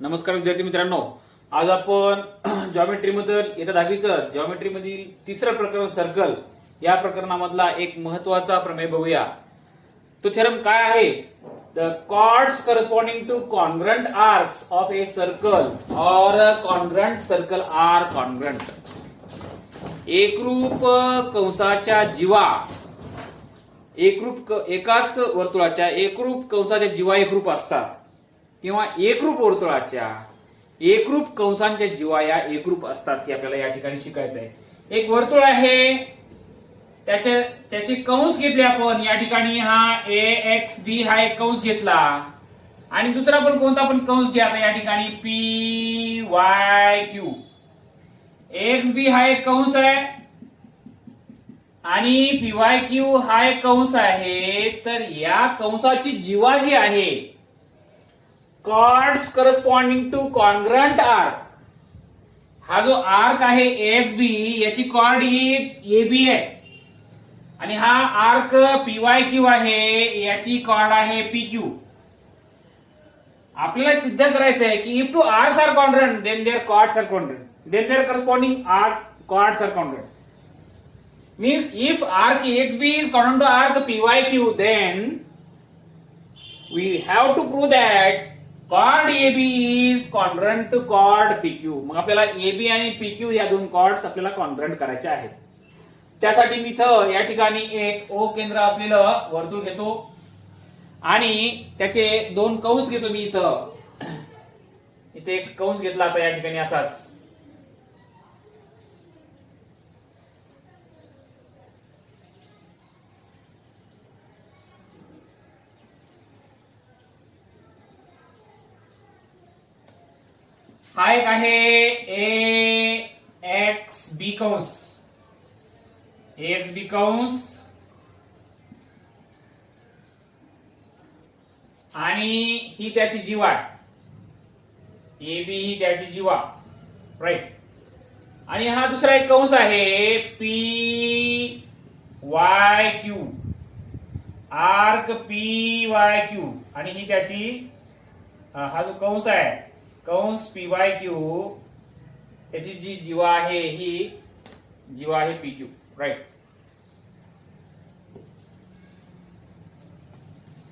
नमस्कार विद्यार्थी मित्रांनो, आज आपण जॉमेट्री मधील येत्या 10वीचं जॉमेट्री मधील तिसरं प्रकरण सर्कल या प्रकरणामधला एक महत्वाचा प्रमेय बघूया. तो थेरम काय आहे? The chords corresponding to congruent arcs of a circle or a congruent circle are congruent. एकरूप कंसाच्या जीवा एकाच वर्तुळाच्या एकरूप कंसाच्या जीवा एकरूप असतात किंवा एकरूप वर्तुळाच्या एकरूप कंसांच्या जीवा या एकरूप असतात हे आपल्याला या ठिकाणी शिकायचं आहे. एक वर्तुळ आहे, त्याचे कंस घेतले आपण. या ठिकाणी हा ए एक्स बी हा एक कंस घेतला आणि दुसरा पण कोणता पण कंस घ्या. या ठिकाणी पी वाय क्यू. एक्स बी हा एक कंस आहे आणि पी वाय क्यू हा एक कंस आहे. तर या कंसाची जीवा जी आहे, chords corresponding to congruent arc, हा जो आर्क आहे एक्स बी याची कॉर्ड ही ए बी आहे आणि हा आर्क पी वाय क्यू आहे याची कॉर्ड आहे पी क्यू. आपल्याला सिद्ध करायचं आहे की if two arcs are congruent then their chords are congruent, then their corresponding arc chords are congruent. Means if arc XB is congruent to arc PYQ, then we have to prove that chord AB is congruent to chord PQ. मग आपल्याला AB आणि PQ या दोन chords आपल्याला congruent करायचे आहेत. त्यासाठी मी इथं या ठिकाणी एक O केंद्र असलेलं वर्तुळ घेतो आणि त्याचे दोन कंस घेतो. मी इथे एक कंस घेतला आता या ठिकाणी असाच. हा एक आहे ए एक्स बी कंस, एक्स बी कंस आणि ही त्याची जीवा, ए बी ही त्याची जीवा, राईट. आणि हा दुसरा एक कंस आहे P Y Q, arc P Y Q आणि ही त्याची हा जो कंस आहे कंस पी वाय क्यू त्याची जी जीवा आहे ही जीवा आहे पी क्यू, राईट.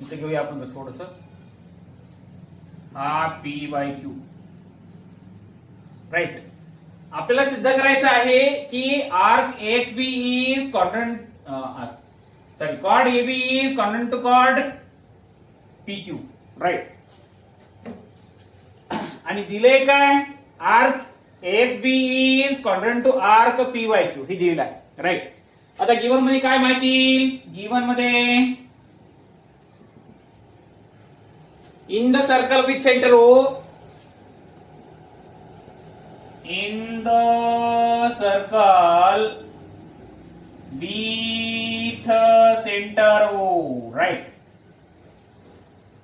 इथे घेऊया आपण थोडस. हा पी वाय क्यू, राईट. आपल्याला सिद्ध करायचं आहे की arc X B is congruent, sorry chord A B is congruent to chord P Q, right. आणि दिले काय? Arc X B is congruent to arc P Y Q हे दिलेलं आहे, राईट. आता गिवन मध्ये काय माहिती? गिवन मध्ये in the circle with centre O, in the circle with centre O, right.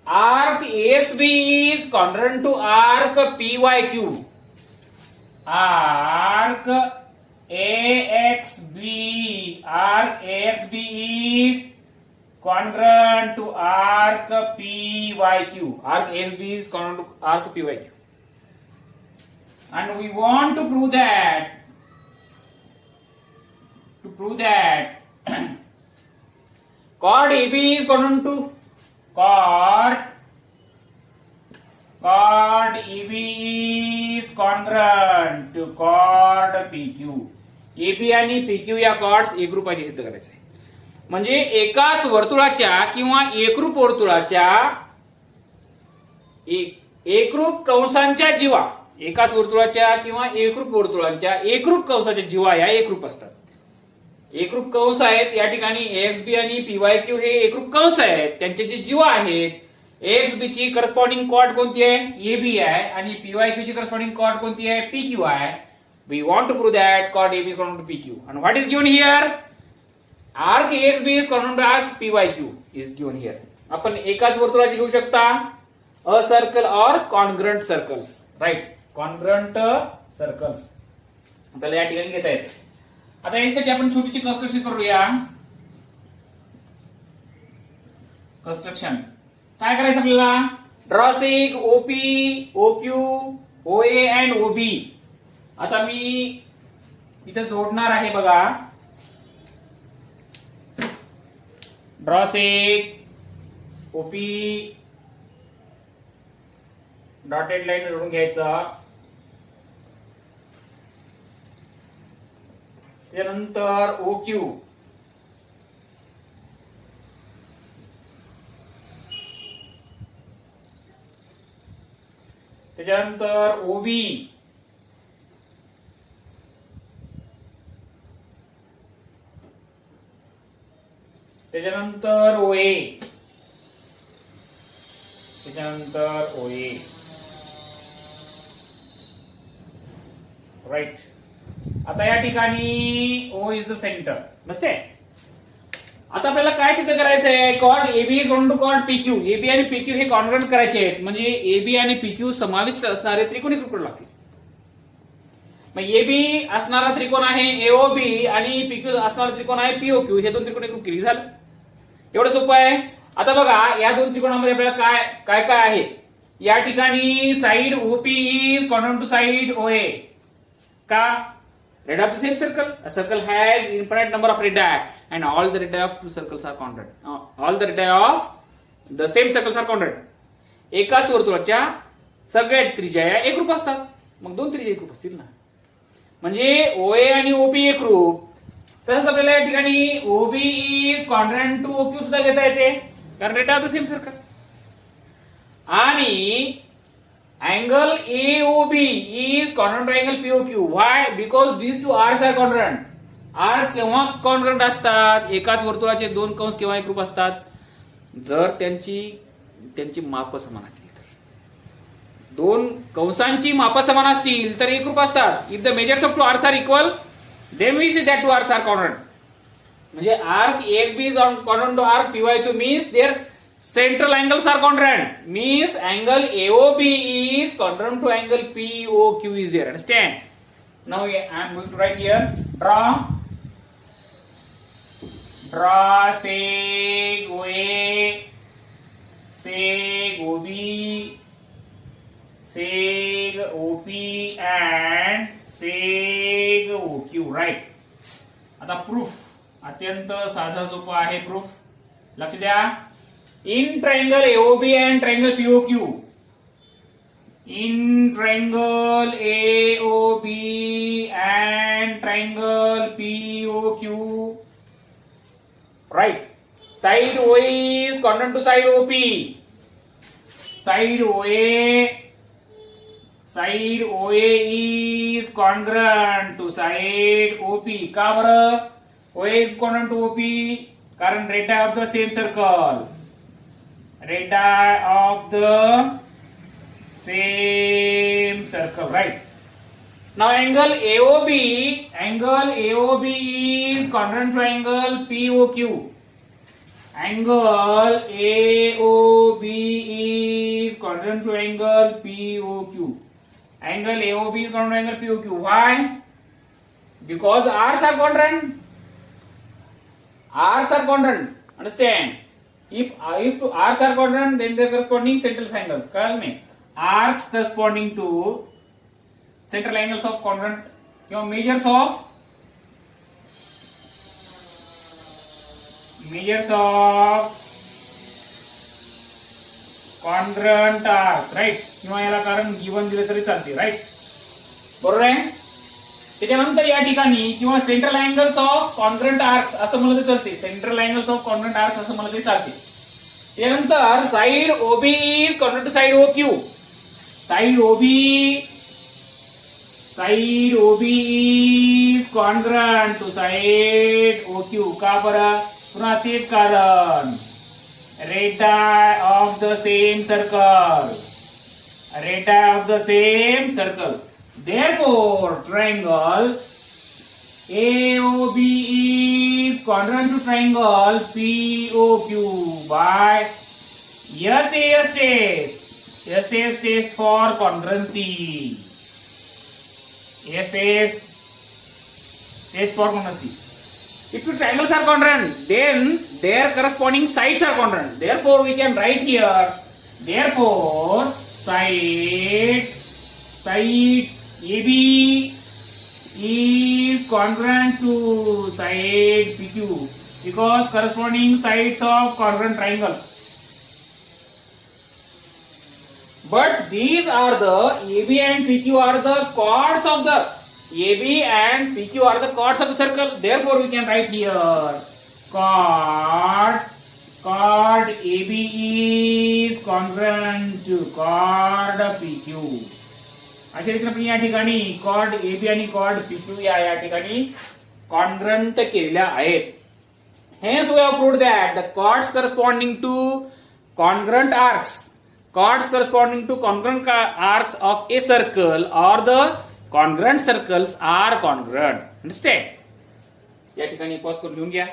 Arc AXB is congruent to arc PYQ. Arc AXB is congruent to arc PYQ. Arc AXB is congruent to arc PYQ. And we want to prove that chord AB is congruent to chord EB is congruent to chord PQ. AB आणि PQ या chords एकरूप आहेत सिद्ध करायचं आहे. म्हणजे एकाच वर्तुळाच्या किंवा एकरूप वर्तुळाच्या एकरूप कंसांच्या जीवा, एकाच वर्तुळाच्या किंवा एकरूप वर्तुळांच्या एकरूप कंसाच्या जीवा या एकरूप असतात. एकरूप कंस आहेत या ठिकाणी एक्स बी आणि पीवाय क्यू हे एकरूप कंस आहेत. त्यांचे जे जीवा आहेत, एक्स बी ची करस्पॉन्डिंग कॉर्ड कोणती आहे? ए बी आहे आणि पीवाय क्यू ची करस्पॉन्डिंग कॉर्ड कोणती आहे? पी क्यू आहे. We want to prove that chord A B is congruent to P Q. And what is given here? Arc X B is congruent to arc P Y Q is given here. आपण एकाच वर्तुळाची घेऊ शकता a circle or congruent circles, right. Congruent circles आपल्याला या ठिकाणी घेता येत. आता यासाठी आपण छोटीशी कन्स्ट्रक्शन करूया. कन्स्ट्रक्शन काय करायचं आपल्याला? ड्रॉ सेग ओपी ओक्यू ओए अँड ओबी. आता मी इथं जोडणार आहे बघा. ड्रॉ सेग ओपी डॉटेड लाईन जोडून घ्यायचा. त्यानंतर ओक्यू, त्याच्यानंतर ओबी, त्याच्यानंतर ओए, त्याच्यानंतर ओए. राईट. आता या ठिकाणी ओ इज द सेंटर. नसते. आता आपल्याला काय सिद्ध करायचं आहे? Chord AB is congruent to chord PQ. AB आणि पीक्यू हे कॉन्ग्रुएंट करायचे आहेत. म्हणजे एबी आणि पीक्यू समाविष्ट असणारे त्रिकोणी त्रिकोण लागतील. मग एबी असणारा त्रिकोण आहे एओबी आणि पीक्यू असणारा त्रिकोण आहे पीओक्यू. हे दोन त्रिकोण एकरूप केली. झालं. एवढं सोपं आहे. आता बघा या दोन त्रिकोणामध्ये आपल्याला काय काय काय आहे. या ठिकाणी side OP is congruent to side OA. का? Radii of the same circle. A circle has infinite number of radii, and all the radii of two circles are congruent. All the radii of the same circles are congruent. एकाच वर्तुळाच्या सगळ्या त्रिज्या एकरूप असतात. मग दोन त्रिज्या एकरूप असतील ना. म्हणजे ओए आणि ओपी एकरूप. तसंच आपल्याला या ठिकाणी ओबी इज कॉन्ग्रुएंट टू ओक्यू सुद्धा घेता येते, कारण radii of the same circle. आणि angle AOB is congruent to angle POQ. Why? Because these two arcs are congruent. Arc केव्हा कॉन्ग्रुएंट असतात? एकाच वर्तुळाचे दोन कंस केव्हा एकरूप असतात? जर त्यांची माप समान असतील तर. दोन कंसांची माप समान असतील तर एकरूप असतात. If the measures of two arcs are equal, then we say that two arcs are congruent. म्हणजे arc AXB is congruent to arc PYQ means their central angles are congruent. Means angle AOB is congruent to angle POQ is there. Understand? Now I am going to write here. Draw seg OA, seg OB, seg OP and seg OQ. Right? आता proof अत्यंत साधा सोपा आहे. Proof लक्ष द्या. In triangle AOB and triangle POQ, in triangle AOB and triangle POQ, right? Side OA is congruent to side OP. Side OA is congruent to side OP. का बरं? OA is congruent to OP कारण radii of the same circle. Radii of the same circle, right? Now angle AOB is congruent to angle POQ. Angle AOB is congruent to angle POQ. Angle AOB is congruent to angle POQ. Why? Because arcs are congruent. Arcs are congruent. Understand? If two arcs are congruent, then their corresponding central angles. कळलं नाही? Arcs corresponding to central angles of congruent किंवा measures of congruent arcs, right? किंवा याला कारण given दिले तरी चालते, right? बरोबर आहे. त्याच्यानंतर या ठिकाणी किंवा central angles of congruent arcs असं म्हणलं तरी चालते. Central angles of congruent arcs असं म्हणलं तरी चालते. त्यानंतर side OB is congruent to side OQ. Side OB is congruent to side OQ. का बरं? पुन्हा तेच कारण radii of the same circle. Therefore, triangle AOB is congruent to triangle POQ by SAS test. SAS test for congruency. SAS test for congruency. If two triangles are congruent, then their corresponding sides are congruent. Therefore, we can write here Therefore, side AB is congruent to side PQ because corresponding sides of congruent triangles. But these are the AB and PQ are the chords of the AB and PQ are the chords of the circle. Therefore, we can write here chord AB is congruent to chord PQ. अशा रीतीने आपण या ठिकाणी chord AB आणि chord PQ या ठिकाणी congruent केलेल्या आहेत. Hence, we have proved that the chords corresponding to congruent arcs of a circle or the congruent circles are congruent. Understand? या ठिकाणी पॉज करून लिहून घ्या.